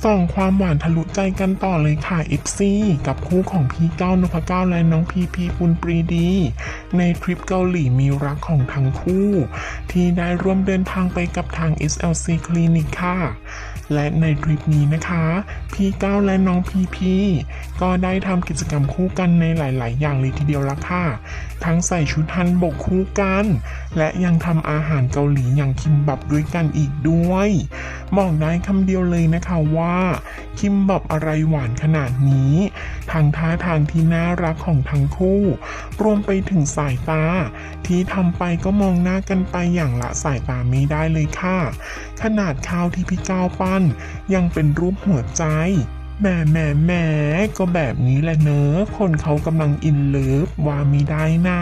ส่องความหวานทะลุใจกันต่อเลยค่ะ FC กับคู่ของพี่ก้าวนพเก้าและน้องพีพีปุณปรีดีในทริปเกาหลีมีรักของทั้งคู่ที่ได้ร่วมเดินทางไปกับทาง SLC คลินิกค่ะและในทริปนี้นะคะพี่ก้าวและน้องพีพีก็ได้ทำกิจกรรมคู่กันในหลายๆอย่างเลยทีเดียวละค่ะทั้งใส่ชุดฮันบกคู่กันและยังทำอาหารเกาหลีอย่างคิมบับด้วยกันอีกด้วยบอกได้คำเดียวเลยนะคะว่าคิมบับอะไรหวานขนาดนี้ทางท่าทางที่น่ารักของทั้งคู่รวมไปถึงสายตาที่ทำไปก็มองหน้ากันไปอย่างละสายตาไม่ได้เลยค่ะขนาดข้าวที่พี่ก้าวปั้นยังเป็นรูปหัวใจแหมก็แบบนี้แหละเนอะคนเขากำลังอินเลิฟว่าไม่ได้นะ